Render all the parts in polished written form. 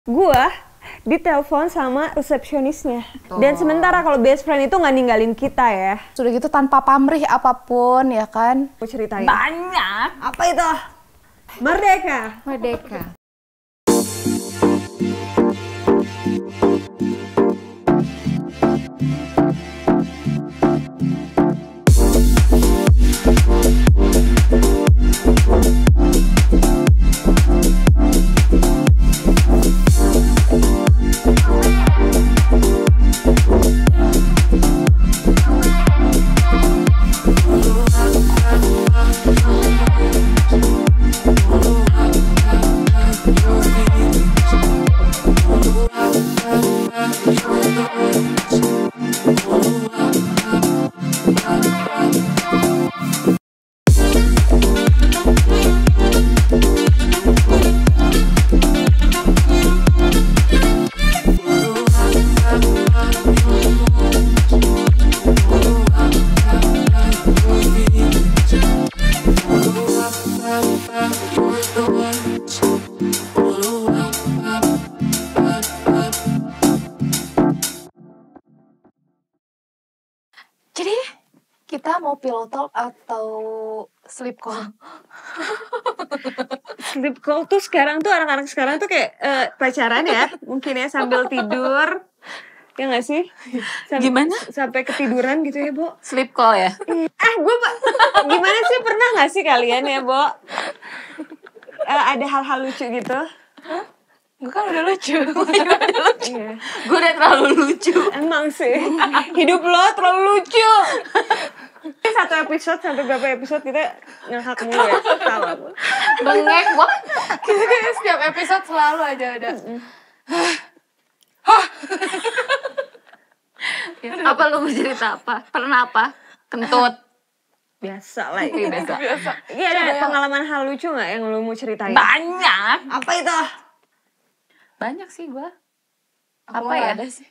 Gua ditelepon sama resepsionisnya. Dan sementara kalau best friend itu nggak ninggalin kita ya. Sudah gitu tanpa pamrih apapun ya kan. Mau ceritain. Banyak. Apa itu? Merdeka. Merdeka. Jadi kita mau pillow talk atau sleep call? Sleep call tuh sekarang tuh anak-anak sekarang tuh kayak pacaran ya. Mungkin ya sambil tidur. Ya nggak sih? Gimana? Sampai ketiduran gitu ya, Bo? Sleep call ya? Gimana sih? Pernah nggak sih kalian ya, Bo? Ada hal-hal lucu gitu? Gue kan udah lucu. Iya. Gue udah terlalu lucu. Emang sih. Hidup lo terlalu lucu. Satu episode sampai berapa episode kita ngakak mulu ya? Tawa. Bengek banget. Kita kayak setiap episode selalu aja ada. Apa lu mau cerita apa? Pernah apa? Kentut. Biasa lah. Iya, biasa. Iya, ada pengalaman hal lucu nggak yang lu mau ceritain? Banyak. Apa itu? Banyak sih gue. Apa ya? Ada sih.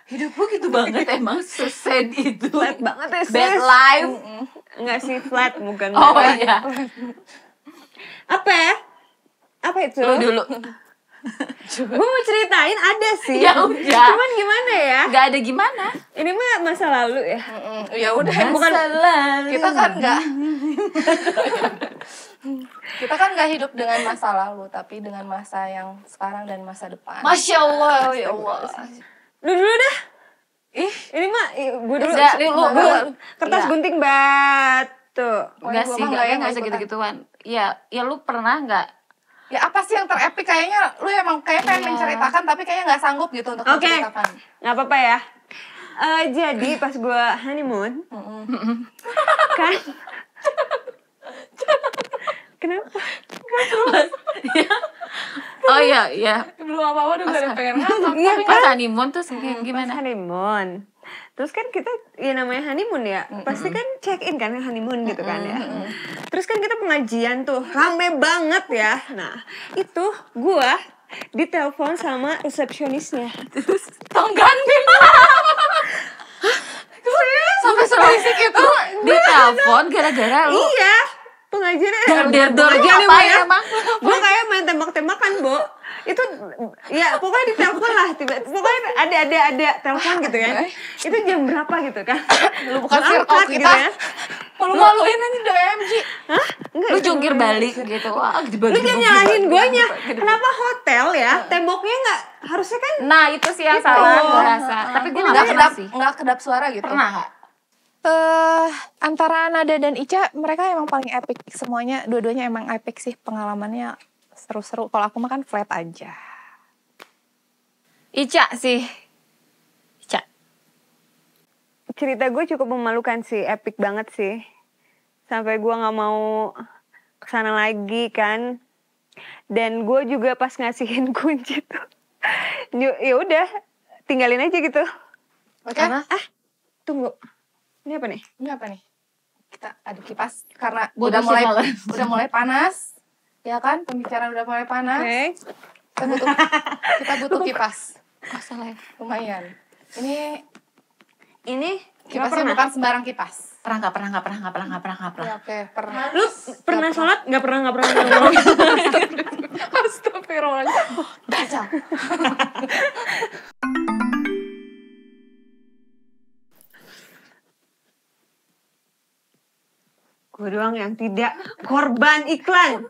Hidup lu gitu banget emang, sesed itu. Flat banget ya, sis. Bad life. Enggak sih, flat bukan. Oh flat. iya. Apa ya? Apa itu? Lu dulu. Gue mau ceritain ada sih. Ya udah. Cuman gimana ya? Gak ada gimana. Ini mah masa lalu ya. Ya udah. Bukan lalu. Kita kan nggak kita kan nggak hidup dengan masa lalu, tapi dengan masa yang sekarang dan masa depan. Masya Allah, ya Allah. Lu dulu dah. Ih, Ini mah gue dulu. Ya, lu. Kertas Iya. gunting batu. Enggak gua sih, mah nggak ya, enggak usah ikutan. gitu-gituan. Ya lu pernah nggak? Ya apa sih yang terepik? Kayaknya lu emang kayak pengen menceritakan, tapi kayaknya nggak sanggup gitu untuk Oke. menceritakan. Nggak apa-apa ya. Jadi pas gue honeymoon, kan? Kenapa? Oh iya. Belum apa-apa udah ada pengen ngakak. Iya Pas honeymoon tuh kayak Pas gimana? honeymoon. Terus kan kita, ya namanya honeymoon ya, pasti kan check in kan honeymoon gitu kan ya. Terus kan kita pengajian tuh, rame banget ya. Nah, itu gua ditelepon sama resepsionisnya. Tong gandeng. Sampai selisik itu ditelepon gara-gara lu Iya, pengajian. dor Pengajian nih, apa Bo, ya emang? Gua kayak main tembak-tembakan, Bo. Itu ya pokoknya ditelepon lah, pokoknya ada telepon gitu kan. Itu jam berapa gitu kan? Lu bukan Gua circle angkat kita. ya. Malu-maluin aja udah MG. Hah? Enggak. Lu jungkir balik gitu. Wah, Lu jangan nyalahin guanya. Kenapa hotel ya? Temboknya nggak harusnya kan? Nah, itu sih yang salah gue rasa. Tapi gue nggak pernah sih. Nggak kedap suara gitu. Pernah nggak? Antara Nada dan Ica, mereka emang paling epic semuanya. Dua-duanya emang epic sih, pengalamannya seru-seru. Kalau aku mah kan flat aja. Ica sih. Ica. Cerita gue cukup memalukan sih, epic banget sih. Sampai gue nggak mau kesana lagi kan. Dan gue juga pas ngasihin kunci tuh, ya udah tinggalin aja gitu. Oke? Tunggu, ini apa nih? Ini apa nih? Kita aduk kipas karena Buat udah mulai malam. udah mulai panas. Ya kan? Pembicaraan udah mulai panas. Oke. Kita butuh kipas. Oh, salah ya. Lumayan. Ini Ini nggak kipasnya pernah. bukan sembarang kipas. Ya, oke, pernah. Lu pernah sholat? Nggak pernah. Astagfirullahaladzim. Kacau. Gue doang yang tidak korban iklan.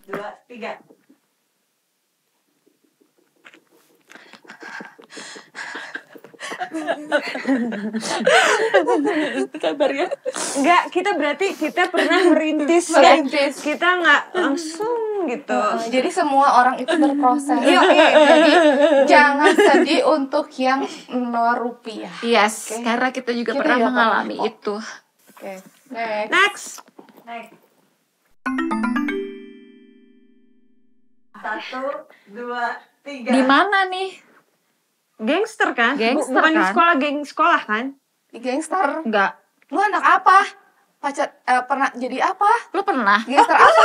2, 3. Sabar ya. Enggak, kita pernah merintis. Kita nggak langsung gitu. Jadi semua orang itu berproses. Jadi jangan sedih untuk yang 0 rupiah. Yes, karena kita juga Kita pernah juga mengalami pernah kok. itu. Oke, next. Next. 1, 2, 3. Di mana nih? Gangster kan? Gangster Bukan di kan? sekolah, sekolah kan? Di gangster. Enggak. Lu anak apa? Pernah jadi apa? Lu pernah? Gangster apa?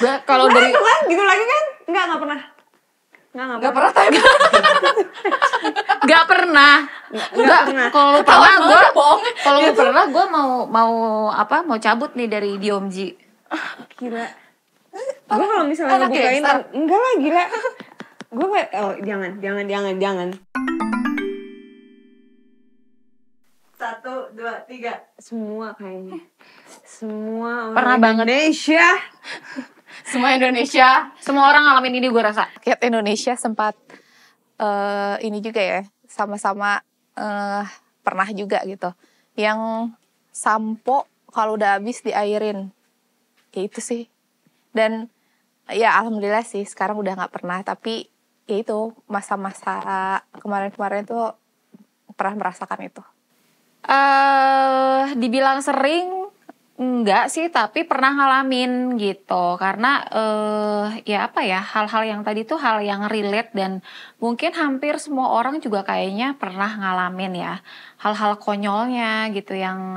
Gue kalau dari Itu kan gitu lagi kan? Enggak pernah. Gak pernah tanya. Gak pernah. Enggak. pernah. Kalau lu pernah gue bohong. kalau lu pernah gue mau cabut nih dari Diomji. Gila. Gue kalau misalnya Anak ngebukain gangster. enggak lah gila. Gue kayak jangan. 1, 2, 3. Semua kayaknya. Semua orang Pernah banget. Indonesia. Semua Indonesia. Semua orang ngalamin ini gue rasa. Rakyat Indonesia sempat ini juga ya, sama-sama pernah juga gitu. Yang sampo kalau udah habis diairin. Ya itu sih. Dan ya alhamdulillah sih sekarang udah nggak pernah, tapi ya itu masa-masa kemarin-kemarin tuh pernah merasakan itu. Dibilang sering enggak sih, tapi pernah ngalamin gitu. Karena ya apa ya, hal-hal yang tadi tuh hal yang relate dan mungkin hampir semua orang juga kayaknya pernah ngalamin ya. Hal-hal konyolnya gitu yang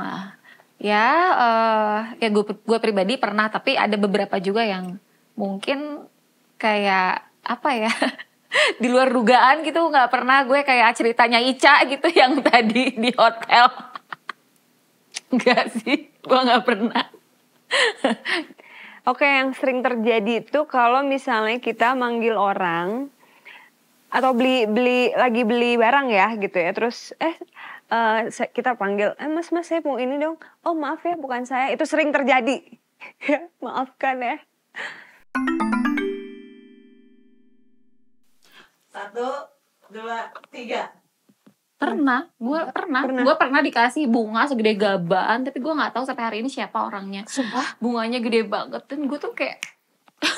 ya gue pribadi pernah, tapi ada beberapa juga yang mungkin kayak apa ya di luar dugaan gitu. Nggak pernah gue kayak ceritanya Ica gitu yang tadi di hotel. Enggak sih, gue nggak pernah. Oke, yang sering terjadi itu kalau misalnya kita manggil orang atau lagi beli barang ya gitu ya, terus kita panggil, mas saya mau ini dong. Oh maaf ya, bukan saya. Itu sering terjadi. Ya, maafkan ya. 1, 2, 3. Gue pernah dikasih bunga segede gaban, tapi gue nggak tahu sampai hari ini siapa orangnya. Sumpah, Bunganya gede banget dan gue tuh kayak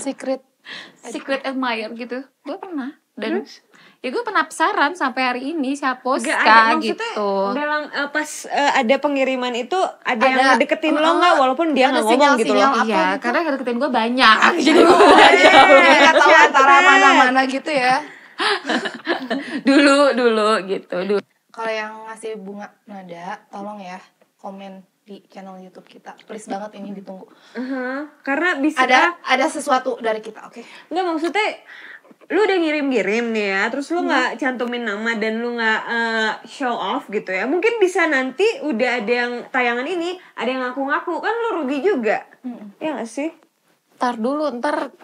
secret. admire gitu. Gue pernah dan ya gue penasaran sampai hari ini siapa Gak ada, Ska maksudnya gitu. dalam pas ada pengiriman itu ada yang ngedeketin lo nggak, walaupun dia nggak ada ngomong gitu loh. sinyal-sinyal. Iya, gitu? karena yang deketin gue banyak. Jadi gue Nggak tahu antara mana-mana gitu ya. dulu gitu. Kalau yang ngasih bunga nada, tolong ya komen di channel YouTube kita. Please banget, ini ditunggu. Karena bisa Ada sesuatu dari kita, oke? nggak, maksudnya lu udah ngirim nih ya, terus lu nggak cantumin nama dan lu nggak show off gitu ya, mungkin bisa nanti udah ada yang tayangan ini ada yang ngaku-ngaku, kan lu rugi juga. Ya nggak sih? Ntar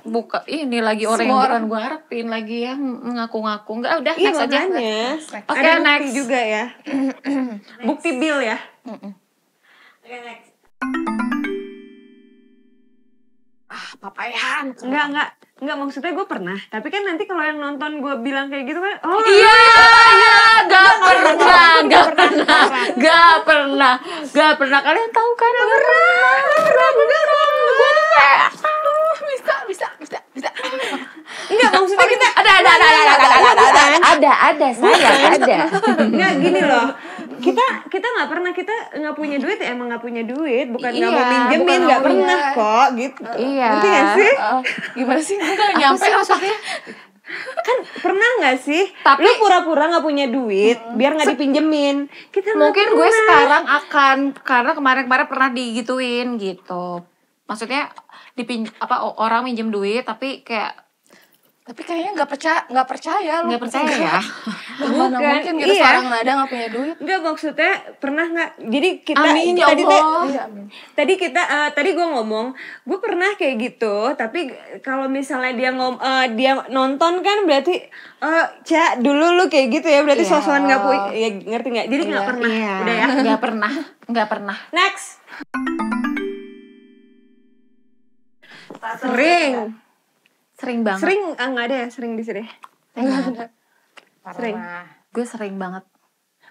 buka ini lagi orang yang bukan gue harapin lagi yang ngaku-ngaku. Enggak, udah Iya next aja. makanya. Oke, Ada bukti next. juga ya. Bukti bill ya. Oke, next. Papayan. Enggak, maksudnya gue pernah. Tapi kan nanti kalau yang nonton gue bilang kayak gitu kan, oh Iya, gak pernah. Kalian tahu kan? Gak pernah. Bisa. enggak, maksudnya kita Ada, saya ada. enggak gini loh. Kita nggak pernah, kita nggak punya duit ya, emang nggak punya duit, bukan nggak mau Iya, minjemin, bukan nggak mau pernah minjem. kok gitu. Iya. Ngerti nggak sih? Gimana sih? Gue gak Nyampe nyampe maksudnya. Kan pernah nggak sih? Tapi- lu pura-pura nggak punya duit biar nggak dipinjemin. Kita nggak Mungkin gue pernah. sekarang akan, karena kemarin-kemarin pernah digituin gitu. Maksudnya orang minjem duit tapi kayak Tapi kayaknya nggak percaya lu. Nggak percaya ya? Mana Bukan, mungkin gitu iya. seorang nada nggak punya duit. Enggak, maksudnya pernah nggak? Jadi kita Amin, ya tadi Allah. Iya, amin. tadi gue ngomong, gue pernah kayak gitu. Tapi kalau misalnya dia nonton kan berarti Cak dulu lu kayak gitu ya, berarti Iya. sosokan nggak punya, ya ngerti nggak? Jadi nggak Iya. pernah. Iya. Udah ya. Nggak pernah. Next. Sering Sering banget. sering nggak ada ya sering di sini. Sering. Gue sering banget.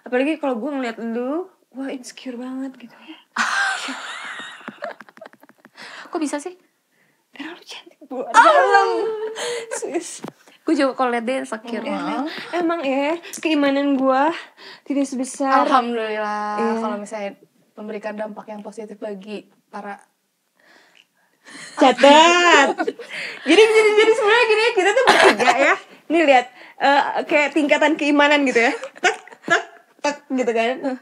Apalagi kalau gue ngeliat lu, wah insecure banget gitu. Kok bisa sih? Terlalu cantik buat dalam. Sis. Gue juga kalau liat dia insecure. Emang ya keimanan gue tidak sebesar. Alhamdulillah Iya. kalau misalnya memberikan dampak yang positif bagi para Catat. jadi sebenarnya gini ya, kita tuh bertiga ya. Nih lihat kayak tingkatan keimanan gitu ya. Tak tak tak gitu kan.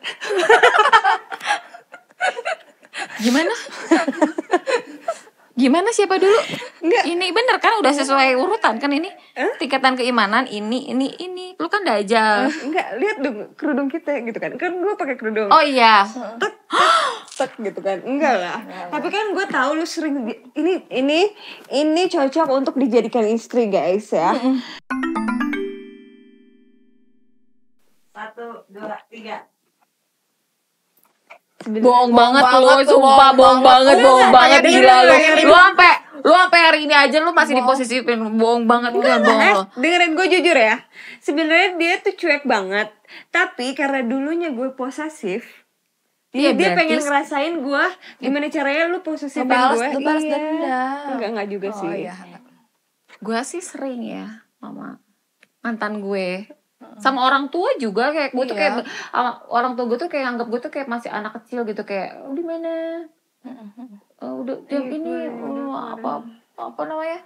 Gimana siapa dulu? Enggak. Ini bener kan udah sesuai urutan kan ini? Tingkatan keimanan ini. Lu kan dajal. Enggak, lihat dong kerudung kita gitu kan. Kan gue pakai kerudung. Oh iya. Tak tak gitu kan. Enggak lah. Tapi kan gue tahu lu sering ini cocok untuk dijadikan istri guys ya. 1, 2, 3. Bohong banget lu, banget tuh, sumpah bohong banget gila lu. dengerin. Lu sampai hari ini aja lu masih diposisifin. Bohong banget kan bohong lu. Dengerin gue jujur ya. Sebenarnya dia tuh cuek banget. Tapi karena dulunya gue posesif, Iya, dia berarti pengen ngerasain gue gimana caranya lu posesifin gue. Ngebalas dendam. Enggak juga sih. Oh iya, enggak. Gue sih sering ya sama mantan gue. Sama orang tua juga kayak gue tuh Iya. kayak orang tua gue tuh kayak anggap gue tuh kayak masih anak kecil gitu kayak di mana udah jam ini apa namanya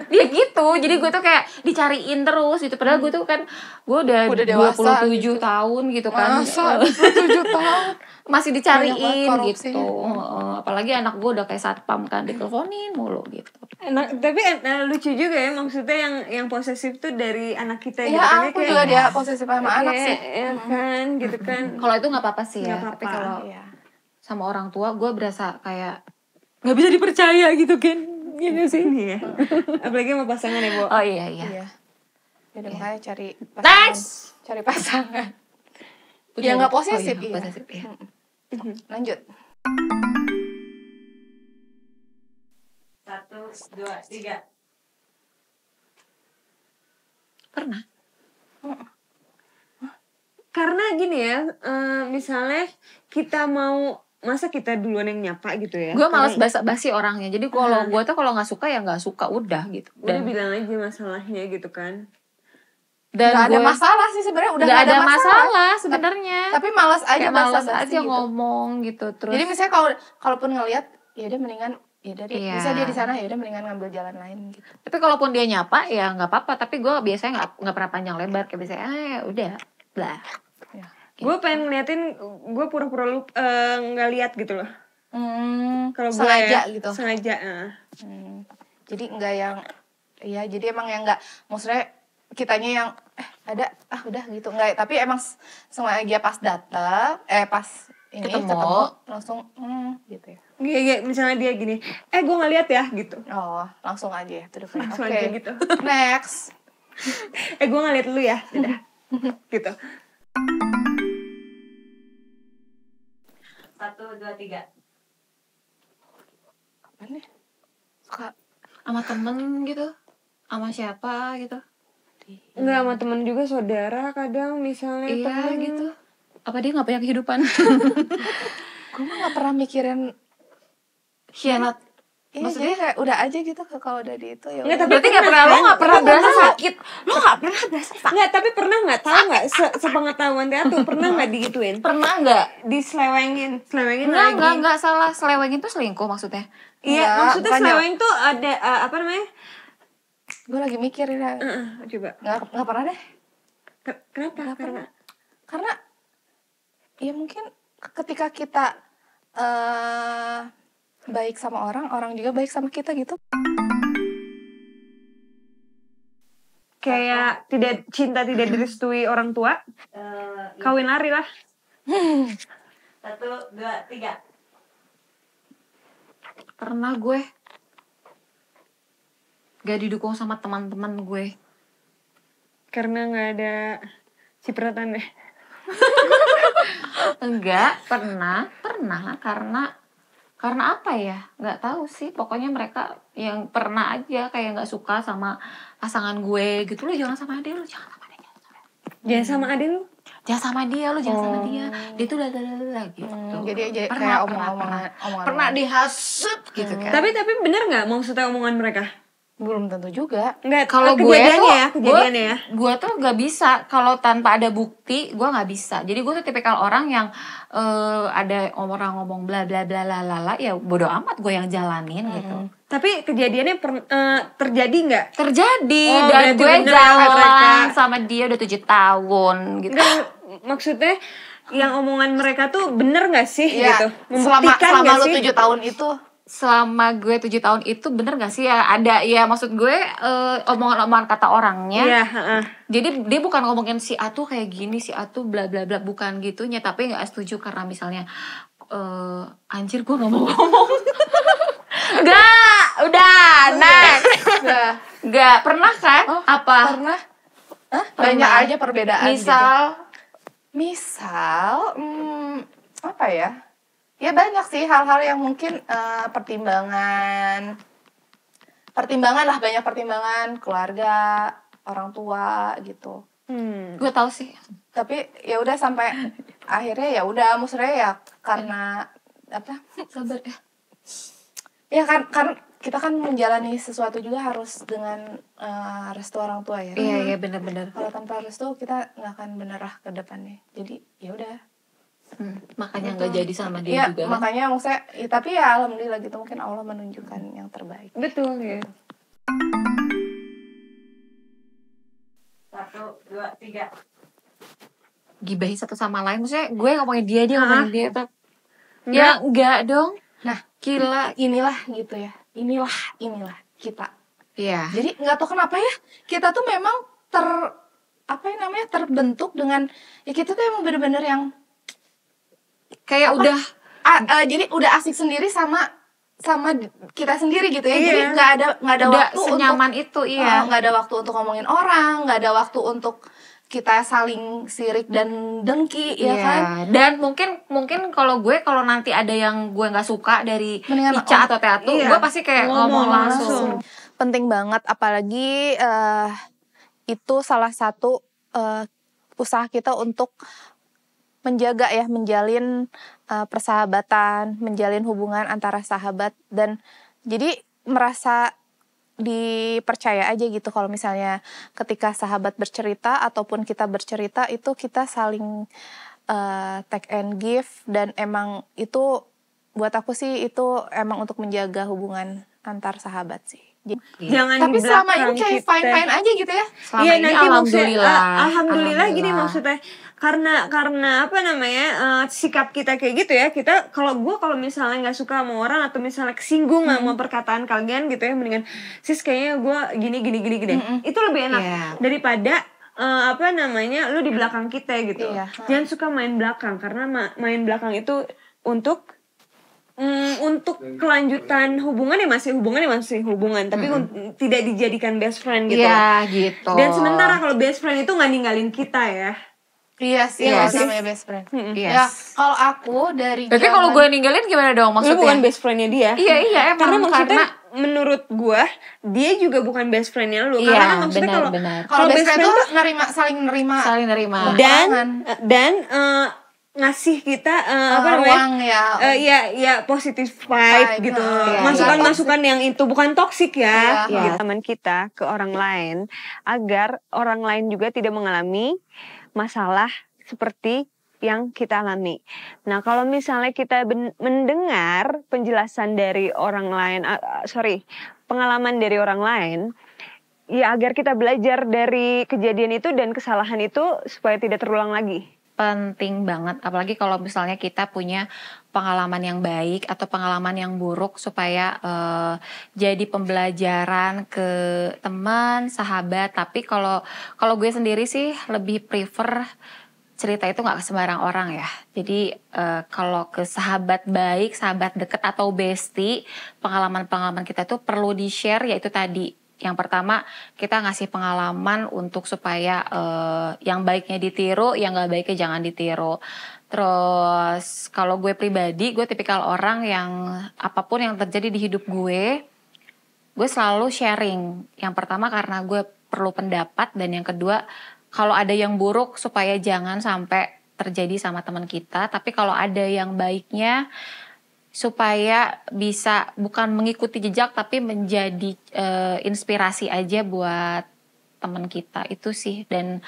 dia gitu jadi gue tuh kayak dicariin terus gitu padahal gue tuh kan gue udah dewasa 27 gitu. tahun gitu kan. Masa 27 tahun. Masih Banyak dicariin banget gitu. korupsinya. Apalagi anak gue udah kayak satpam kan diteleponin mulu gitu. Tapi lucu juga ya maksudnya yang posesif tuh dari anak kita gitu Ya kan. aku juga dia posesif sama anak kayak, sih. ya kan gitu kan. Kalau itu nggak apa-apa sih ya. Nggak apa-apa. Tapi kalau Iya. sama orang tua gue berasa kayak nggak bisa dipercaya gitu kan. Iya sih. Iya. Apalagi sama pasangan ya, Bu. Oh iya. Iya. Jadi makanya cari pasangan. Next. Cari pasangan. Udah, Ya nggak udah. posesif, Oh, iya. posesif, iya. Lanjut. 1, 2, 3. Pernah. Karena gini ya, misalnya kita mau masa kita duluan yang nyapa gitu ya. Gue malas Karena basa-basi orangnya. Jadi kalau gue tuh kalau nggak suka ya nggak suka udah gitu. udah bilang aja masalahnya gitu kan. Dan Nggak ada gue masalah sih sebenarnya udah nggak ada masalah sebenarnya. Tapi malas aja Kayak malas basa-basi aja gitu. ngomong gitu terus. Jadi misalnya kalaupun ngelihat ya udah mendingan ya udah deh. Iya. Bisa dia di sana ya udah mendingan ngambil jalan lain gitu. Tapi kalaupun dia nyapa ya nggak apa-apa. Tapi gue biasanya nggak pernah panjang lebar kayak biasanya udah lah. Ya. Gue pengen ngeliatin, gue pura-pura nggak lihat gitu loh. Kalau gue sengaja ya, gitu. Sengaja. Jadi enggak yang ya jadi emang yang enggak maksudnya kitanya yang ada udah gitu enggak tapi emang sengaja pas datang pas ini ketemu langsung gitu ya. Iya, misalnya dia gini, gue nggak lihat ya gitu. Oh, langsung aja ya tuh depan. Langsung Oke. aja gitu. Next. Gue nggak lihat lu ya, udah. Gitu. 1, 2, 3. Apa nih? Suka Sama temen gitu. Sama siapa gitu. Enggak sama temen juga, saudara kadang misalnya Iya temen. gitu. Apa dia nggak punya kehidupan? gue mah nggak pernah mikirin Khianat. Iya, Maksudnya? jadi kayak udah aja gitu kalau udah di itu ya. Nggak, udah. tapi Berarti nggak pernah lo nggak pernah berasa sakit. Lo nggak pernah berasa sakit. Nggak, tapi pernah nggak tahu nggak sepengetahuan dia tuh pernah nggak digituin? Pernah nggak? Diselewengin Enggak salah. Selewengin tuh selingkuh maksudnya. Iya, Nggak, maksudnya bukannya. seleweng tuh ada apa namanya? Gue lagi mikir ya. Coba. Nggak pernah deh. Kenapa? Nggak pernah. Karena ya mungkin ketika kita baik sama orang juga baik sama kita gitu. kayak cinta tidak direstui orang tua, kawin lari lah. 1, 2, 3. Pernah gue gak didukung sama teman-teman gue. Karena nggak ada cipratan deh. Enggak, pernah karena apa ya? Nggak tahu sih. Pokoknya mereka yang pernah aja kayak nggak suka sama pasangan gue gitu. Lu jangan sama dia, lu jangan sama dia. Jangan sama adek lu. Jangan sama dia, lu jangan sama dia. Dia tuh udah gitu. Jadi Pernah, kayak pernah. omongan Pernah dihasut gitu kan. Tapi bener nggak maksudnya omongan mereka? belum tentu juga. Enggak, Kalau gue tuh, kejadiannya ya. gue tuh gak bisa kalau tanpa ada bukti, gue nggak bisa. Jadi gue tuh tipikal orang yang ada orang ngomong bla bla bla lala, ya bodo amat gue yang jalanin gitu. Tapi kejadiannya terjadi nggak? Terjadi Oh, dan berarti gue bener ya jalan mereka. sama dia udah 7 tahun gitu. Enggak, maksudnya yang omongan mereka tuh bener nggak sih Iya, gitu? selama Membuktikan nggak lu sih? 7 tahun itu Selama gue 7 tahun itu bener gak sih ya? Ada ya, maksud gue omongan-omongan kata orangnya. Iya, Jadi dia bukan ngomongin si A tuh kayak gini, si A tuh bla bla bla, bukan gitunya. Tapi gak setuju karena misalnya anjir gue gak mau ngomong. Gak, udah next. Gak, pernah kan? Apa? pernah. Banyak aja perbedaan. Misal, apa ya? Ya banyak sih hal-hal yang mungkin pertimbangan lah, banyak pertimbangan keluarga, orang tua gitu. Gue tahu sih. Tapi ya udah sampai akhirnya ya udah, maksudnya ya karena apa? Sabar ya. Ya kan kita kan menjalani sesuatu juga harus dengan restu orang tua ya. Iya benar-benar. Kalau tanpa restu kita nggak akan bener ke depannya. Jadi ya udah. Makanya nggak jadi sama dia Iya, juga. makanya maksudnya tapi ya alhamdulillah gitu, mungkin Allah menunjukkan yang terbaik. betul ya. 1, 2, 3. Gibahin satu sama lain, maksudnya gue ngomongin dia ngomongin dia tuh. Ya enggak dong. Nah, Gila. inilah gitu ya. Inilah kita. Iya. Jadi nggak tahu kenapa ya, kita tuh memang terbentuk dengan ya kita tuh emang bener-bener yang Kayak apa? udah Jadi udah asik sendiri sama kita sendiri gitu ya. Iya. Jadi nggak ada udah waktu senyaman itu, iya. nggak ada waktu untuk ngomongin orang, nggak ada waktu untuk kita saling sirik dan dengki, ya kan? Dan mungkin kalau nanti ada yang gue nggak suka dari Mendingan Ica atau Teatu, iya. gue pasti kayak ngomong langsung. Penting banget, apalagi itu salah satu usaha kita untuk menjalin persahabatan, menjalin hubungan antara sahabat, dan jadi merasa dipercaya aja gitu kalau misalnya ketika sahabat bercerita ataupun kita bercerita itu kita saling take and give, dan emang itu buat aku sih itu emang untuk menjaga hubungan antar sahabat sih. Jangan Tapi di selama ini belakang kayak kita. fine aja gitu ya. Selama Iya, ini nanti alhamdulillah. Alhamdulillah gini maksudnya karena apa namanya sikap kita kayak gitu ya, kita kalau misalnya nggak suka sama orang atau misalnya kesinggung sama perkataan kalian gitu ya, mendingan sis kayaknya gue gini itu lebih enak daripada apa namanya lu di belakang kita gitu. Jangan suka main belakang, karena main belakang itu untuk kelanjutan hubungannya masih hubungan tapi tidak dijadikan best friend gitu. Iya gitu. Dan sementara kalau best friend itu nggak ninggalin kita ya. Iya sih, namanya best friend. Ya, kalau aku dari Berarti kalau gue ninggalin gimana dong maksudnya? Lu bukan best friendnya dia. Iya emang Karena maksudnya menurut gue dia juga bukan best friendnya lu. Iya, Karena kan maksudnya kalau best friend tuh saling nerima dan ngasih kita apa namanya ya positive vibe gitu, masukan yang itu bukan toksik ya. Teman kita ke orang lain agar orang lain juga tidak mengalami masalah seperti yang kita alami. Nah, kalau misalnya kita mendengar penjelasan dari orang lain, pengalaman dari orang lain, ya agar kita belajar dari kejadian itu dan kesalahan itu supaya tidak terulang lagi. penting banget, apalagi kalau misalnya kita punya pengalaman yang baik atau pengalaman yang buruk, supaya jadi pembelajaran ke teman, sahabat. Tapi kalau gue sendiri sih lebih prefer cerita itu nggak ke sembarang orang ya. Jadi kalau ke sahabat baik, sahabat deket atau bestie, pengalaman-pengalaman kita tuh perlu di-share, yaitu tadi. Yang pertama, kita ngasih pengalaman untuk supaya yang baiknya ditiru, yang nggak baiknya jangan ditiru. Terus kalau gue pribadi, gue tipikal orang yang apapun yang terjadi di hidup gue selalu sharing. Yang pertama karena gue perlu pendapat, dan yang kedua kalau ada yang buruk supaya jangan sampai terjadi sama teman kita. Tapi kalau ada yang baiknya, supaya bisa bukan mengikuti jejak tapi menjadi inspirasi aja buat teman kita, itu sih. Dan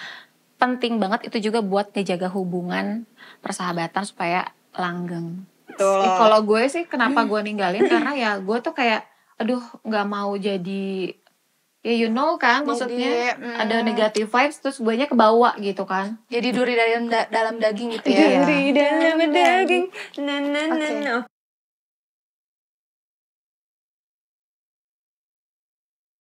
penting banget itu juga buat ngejaga hubungan persahabatan supaya langgeng. Betul. Kalau gue sih kenapa gue ninggalin karena ya gue tuh kayak aduh nggak mau jadi, ya you know kan, maksudnya ada negative vibes, terus guenya kebawa gitu kan. Jadi duri dalam daging gitu ya. Duri dalam daging. Na na na Oke. na.